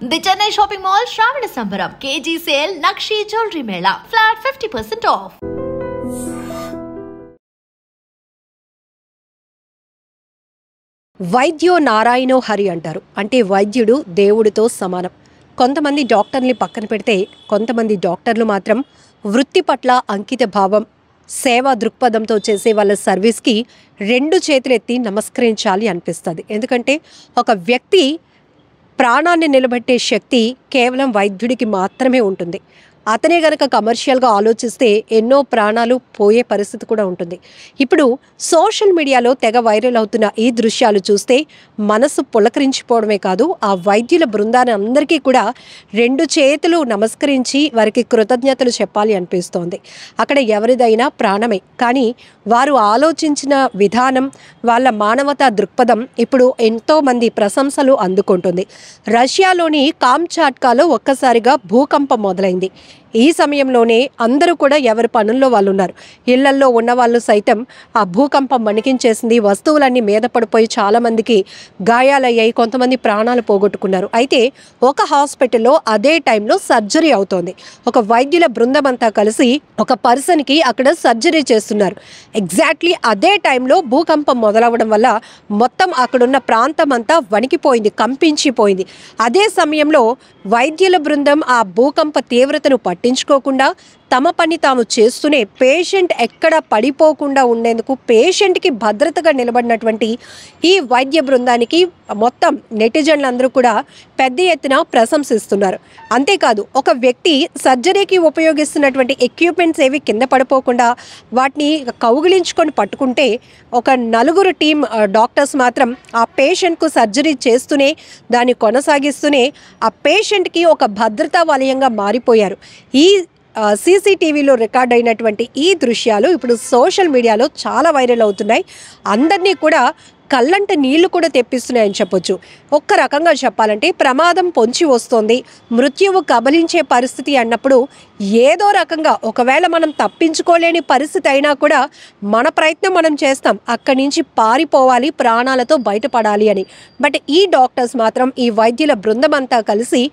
The Chennai Shopping Mall Shravana Sambaram KG Sale Nakshi Jewelry Mela Flat 50% off. వైద్యో నారాయణో హరి అంటారు. అంటే వైద్యుడు దేవుడితో సమానం. కొంతమంది డాక్టర్ని పక్కన పెడితే కొంతమంది డాక్టర్లు మాత్రం వృత్తి పట్ల అంకిత భావం, సేవా దృక్పథంతో చేసే వాళ్ళ సర్వీస్కి రెండు చేతులెత్తి నమస్కరించాలి అనిపిస్తుంది. ఎందుకంటే ఒక వ్యక్తి ప్రాణాన్ని నిలబెట్టే శక్తి కేవలం వైద్యుడికి మాత్రమే ఉంటుంది. అతనే గనక కమర్షియల్గా ఆలోచిస్తే ఎన్నో ప్రాణాలు పోయే పరిస్థితి కూడా ఉంటుంది. ఇప్పుడు సోషల్ మీడియాలో తెగ వైరల్ అవుతున్న ఈ దృశ్యాలు చూస్తే మనసు పులకరించిపోవడమే కాదు, ఆ వైద్యుల బృందాన్ని అందరికీ కూడా రెండు చేతులు నమస్కరించి వారికి కృతజ్ఞతలు చెప్పాలి అనిపిస్తోంది. అక్కడ ఎవరిదైనా ప్రాణమే, కానీ వారు ఆలోచించిన విధానం, వాళ్ళ మానవతా దృక్పథం ఇప్పుడు ఎంతోమంది ప్రశంసలు అందుకుంటుంది. రష్యాలోని కామ్చాట్కాలో ఒక్కసారిగా భూకంపం మొదలైంది. ఈ సమయంలోనే అందరూ కూడా ఎవరి పనుల్లో వాళ్ళు ఉన్నారు. ఇళ్లల్లో ఉన్న వాళ్ళు సైతం ఆ భూకంపం వణికించేసింది. వస్తువులన్నీ మీద పడిపోయి చాలామందికి గాయాలయ్యాయి, కొంతమంది ప్రాణాలు పోగొట్టుకున్నారు. అయితే ఒక హాస్పిటల్లో అదే టైంలో సర్జరీ అవుతోంది. ఒక వైద్యుల బృందం అంతా కలిసి ఒక పర్సన్కి అక్కడ సర్జరీ చేస్తున్నారు. ఎగ్జాక్ట్లీ అదే టైంలో భూకంపం మొదలవ్వడం వల్ల మొత్తం అక్కడున్న ప్రాంతం అంతా వణికిపోయింది, కంపించిపోయింది. అదే సమయంలో వైద్యుల బృందం ఆ భూకంప తీవ్రతను పట్టించుకోకుండా తమ పని తాము చేస్తూనే పేషెంట్ ఎక్కడ పడిపోకుండా ఉండేందుకు పేషెంట్కి భద్రతగా నిలబడినటువంటి ఈ వైద్య బృందానికి మొత్తం నెటిజన్లందరూ కూడా పెద్ద ఎత్తున ప్రశంసిస్తున్నారు. అంతేకాదు, ఒక వ్యక్తి సర్జరీకి ఉపయోగిస్తున్నటువంటి ఎక్విప్మెంట్స్ ఏవి కింద పడిపోకుండా వాటిని కౌగిలించుకొని పట్టుకుంటే ఒక నలుగురు టీం డాక్టర్స్ మాత్రం ఆ పేషెంట్కు సర్జరీ చేస్తూనే దాన్ని కొనసాగిస్తూనే ఆ పేషెంట్కి ఒక భద్రతా వలయంగా మారిపోయారు. ఈ సీసీటీవీలో రికార్డ్ అయినటువంటి ఈ దృశ్యాలు ఇప్పుడు సోషల్ మీడియాలో చాలా వైరల్ అవుతున్నాయి. అందరినీ కూడా కళ్ళంట నీళ్లు కూడా తెప్పిస్తున్నాయని చెప్పొచ్చు. ఒక్క రకంగా చెప్పాలంటే ప్రమాదం పొంచి వస్తోంది, మృత్యువు కబలించే పరిస్థితి అన్నప్పుడు ఏదో రకంగా ఒకవేళ మనం తప్పించుకోలేని పరిస్థితి అయినా కూడా మన ప్రయత్నం మనం చేస్తాం, అక్కడి నుంచి పారిపోవాలి, ప్రాణాలతో బయటపడాలి అని. బట్ ఈ డాక్టర్స్ మాత్రం, ఈ వైద్యుల బృందం అంతా కలిసి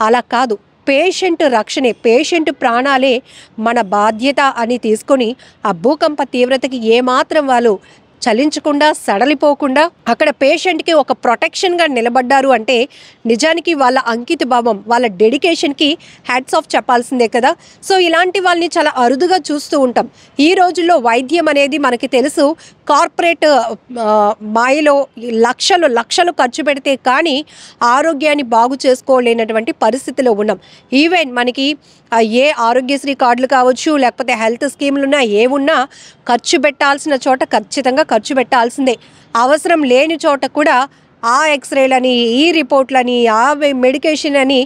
అలా కాదు, పేషెంట్ రక్షణే, పేషెంట్ ప్రాణాలే మన బాధ్యత అని తీసుకొని ఆ భూకంప తీవ్రతకి ఏమాత్రం వాళ్ళు చలించకుండా, సడలిపోకుండా అక్కడ పేషెంట్కి ఒక ప్రొటెక్షన్గా నిలబడ్డారు అంటే నిజానికి వాళ్ళ అంకిత భావం, వాళ్ళ డెడికేషన్కి హ్యాట్స్ ఆఫ్ చెప్పాల్సిందే కదా. సో ఇలాంటి వాళ్ళని చాలా అరుదుగా చూస్తూ ఉంటాం. ఈ రోజుల్లో వైద్యం అనేది మనకి తెలుసు, కార్పొరేట్ మాయలో లక్షలు ఖర్చు పెడితే కానీ ఆరోగ్యాన్ని బాగు చేసుకోలేనటువంటి పరిస్థితిలో ఉన్నాం. ఈవెన్ మనకి ఏ ఆరోగ్యశ్రీ కార్డులు కావచ్చు, లేకపోతే హెల్త్ స్కీములు ఉన్నా, ఏమున్నా ఖర్చు పెట్టాల్సిన చోట ఖచ్చితంగా ఖర్చు పెట్టాల్సిందే. అవసరం లేని చోట కూడా ఆ ఎక్స్రేలని, ఈ రిపోర్ట్లని, ఆ మెడికేషన్ అని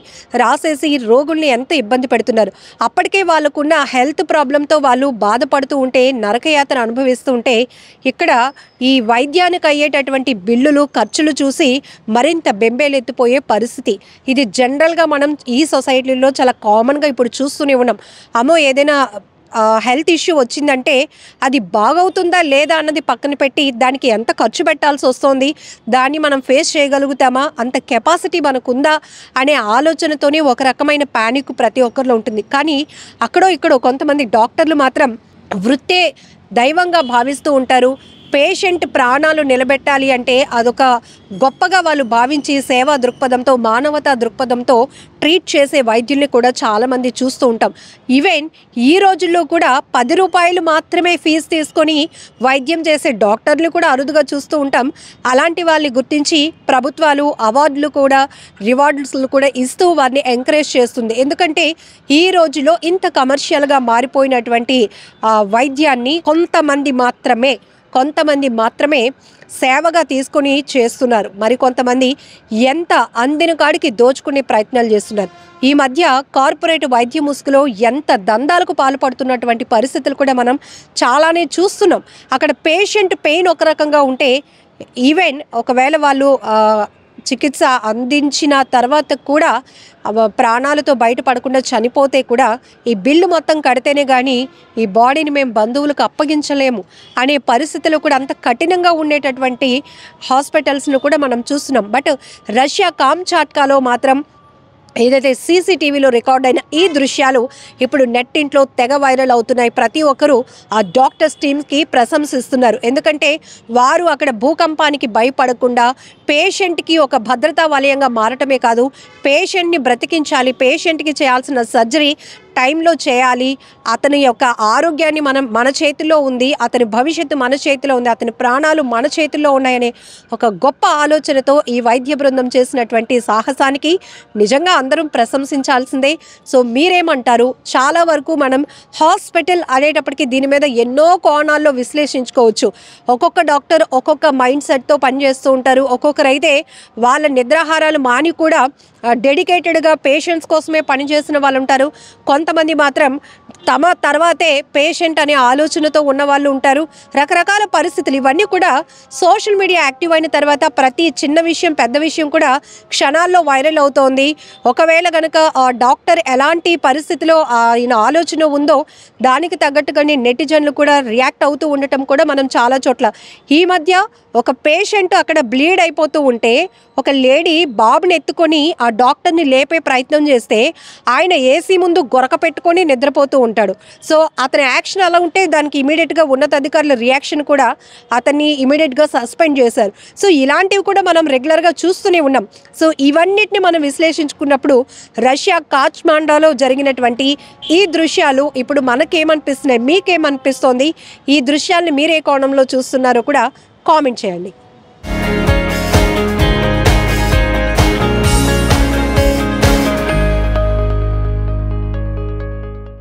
రాసేసి రోగుల్ని ఎంత ఇబ్బంది పెడుతున్నారు. అప్పటికే వాళ్ళకున్న హెల్త్ ప్రాబ్లంతో వాళ్ళు బాధపడుతూ ఉంటే, నరకయాతన అనుభవిస్తూ ఉంటే, ఇక్కడ ఈ వైద్యానికి అయ్యేటటువంటి బిల్లులు, ఖర్చులు చూసి మరింత బెంబేలెత్తిపోయే పరిస్థితి. ఇది జనరల్గా మనం ఈ సొసైటీలో చాలా కామన్గా ఇప్పుడు చూస్తూనే ఉన్నాం. అమ్మో, ఏదైనా హెల్త్ ఇష్యూ వచ్చిందంటే అది బాగవుతుందా లేదా అన్నది పక్కన పెట్టి దానికి ఎంత ఖర్చు పెట్టాల్సి వస్తుంది, దాన్ని మనం ఫేస్ చేయగలుగుతామా, అంత కెపాసిటీ మనకుందా అనే ఆలోచనతోనే ఒక రకమైన ప్యానిక్ ప్రతి ఒక్కరిలో ఉంటుంది. కానీ అక్కడో ఇక్కడో కొంతమంది డాక్టర్లు మాత్రం వృత్తే దైవంగా భావిస్తూ ఉంటారు. పేషెంట్ ప్రాణాలు నిలబెట్టాలి అంటే అదొక గొప్పగా వాళ్ళు భావించి సేవా దృక్పథంతో, మానవతా దృక్పథంతో ట్రీట్ చేసే వైద్యుల్ని కూడా చాలామంది చూస్తూ ఉంటాం. ఈవెన్ ఈ రోజుల్లో కూడా 10 రూపాయలు మాత్రమే ఫీజు తీసుకొని వైద్యం చేసే డాక్టర్లు కూడా అరుదుగా చూస్తూ ఉంటాం. అలాంటి వాళ్ళని గుర్తించి ప్రభుత్వాలు అవార్డులు కూడా, రివార్డ్స్లు కూడా ఇస్తూ వారిని ఎంకరేజ్ చేస్తుంది. ఎందుకంటే ఈ రోజులో ఇంత కమర్షియల్గా మారిపోయినటువంటి వైద్యాన్ని కొంతమంది మాత్రమే సేవగా తీసుకొని చేస్తున్నారు. మరి కొంతమంది ఎంత అందిన కాడికి దోచుకునే ప్రయత్నాలు చేస్తున్నారు. ఈ మధ్య కార్పొరేట్ వైద్య ముసుగులో ఎంత దందాలకు పాల్పడుతున్నటువంటి పరిస్థితులు కూడా మనం చాలానే చూస్తున్నాం. అక్కడ పేషెంట్ పెయిన్ ఒక రకంగా ఉంటే, ఈవెన్ ఒకవేళ వాళ్ళు చికిత్స అందించిన తర్వాత కూడా ప్రాణాలతో బయటపడకుండా చనిపోతే కూడా ఈ బిల్లు మొత్తం కడితేనే కానీ ఈ బాడీని మేము బంధువులకు అప్పగించలేము అనే పరిస్థితులు కూడా అంత కఠినంగా ఉండేటటువంటి హాస్పిటల్స్ను కూడా మనం చూస్తున్నాం. బట్ రష్యా కామ్చాట్కాలో మాత్రం ఏదైతే సీసీటీవీలో రికార్డ్ అయిన ఈ దృశ్యాలు ఇప్పుడు నెట్టింట్లో తెగ వైరల్ అవుతున్నాయి. ప్రతి ఒక్కరూ ఆ డాక్టర్స్ టీమ్కి ప్రశంసిస్తున్నారు. ఎందుకంటే వారు అక్కడ భూకంపానికి భయపడకుండా పేషెంట్కి ఒక భద్రతా వలయంగా మారటమే కాదు, పేషెంట్ని బ్రతికించాలి, పేషెంట్కి చేయాల్సిన సర్జరీ టైంలో చేయాలి, అతని యొక్క ఆరోగ్యాన్ని మన చేతిలో ఉంది, అతని భవిష్యత్తు మన చేతిలో ఉంది, అతని ప్రాణాలు మన చేతిలో ఉన్నాయనే ఒక గొప్ప ఆలోచనతో ఈ వైద్య బృందం చేసినటువంటి సాహసానికి నిజంగా అందరం ప్రశంసించాల్సిందే. సో మీరేమంటారు? చాలా వరకు మనం హాస్పిటల్ అనేటప్పటికీ దీని మీద ఎన్నో కోణాల్లో విశ్లేషించుకోవచ్చు. ఒక్కొక్క డాక్టర్ ఒక్కొక్క మైండ్ సెట్తో పనిచేస్తూ ఉంటారు. ఒక్కొక్కరైతే వాళ్ళ నిద్రాహారాలు మాని కూడా డెడికేటెడ్గా పేషెంట్స్ కోసమే పనిచేసిన వాళ్ళు ఉంటారు. కొంతమంది మాత్రం తమ తర్వాతే పేషెంట్ అనే ఆలోచనతో ఉన్న వాళ్ళు ఉంటారు. రకరకాల పరిస్థితులు ఇవన్నీ కూడా సోషల్ మీడియా యాక్టివ్ అయిన తర్వాత ప్రతి చిన్న విషయం పెద్ద విషయం కూడా క్షణాల్లో వైరల్ అవుతోంది. ఒకవేళ కనుక ఆ డాక్టర్ ఎలాంటి పరిస్థితిలో ఆయన ఆలోచన ఉందో దానికి తగ్గట్టుగానే నెటిజన్లు కూడా రియాక్ట్ అవుతూ ఉండటం కూడా మనం చాలా చోట్ల ఈ మధ్య ఒక పేషెంట్ అక్కడ బ్లీడ్ అయిపోతూ ఉంటే ఒక లేడీ బాబుని ఎత్తుకొని ఆ డాక్టర్ని లేపే ప్రయత్నం చేస్తే ఆయన ఏసీ ముందు గొరక పెట్టుకొని నిద్రపోతూ ఉంటాడు. సో అతని యాక్షన్ అలా ఉంటే దానికి ఇమీడియట్గా ఉన్నతాధికారుల రియాక్షన్ కూడా అతన్ని ఇమీడియట్గా సస్పెండ్ చేశారు. సో ఇలాంటివి కూడా మనం రెగ్యులర్గా చూస్తూనే ఉన్నాం. సో ఇవన్నిటిని మనం విశ్లేషించుకున్నప్పుడు రష్యా కాచ్మాండోలో జరిగినటువంటి ఈ దృశ్యాలు ఇప్పుడు మనకేమనిపిస్తున్నాయి, మీకేమనిపిస్తోంది? ఈ దృశ్యాల్ని మీరే కోణంలో చూస్తున్నారో కూడా కామెంట్ చేయండి.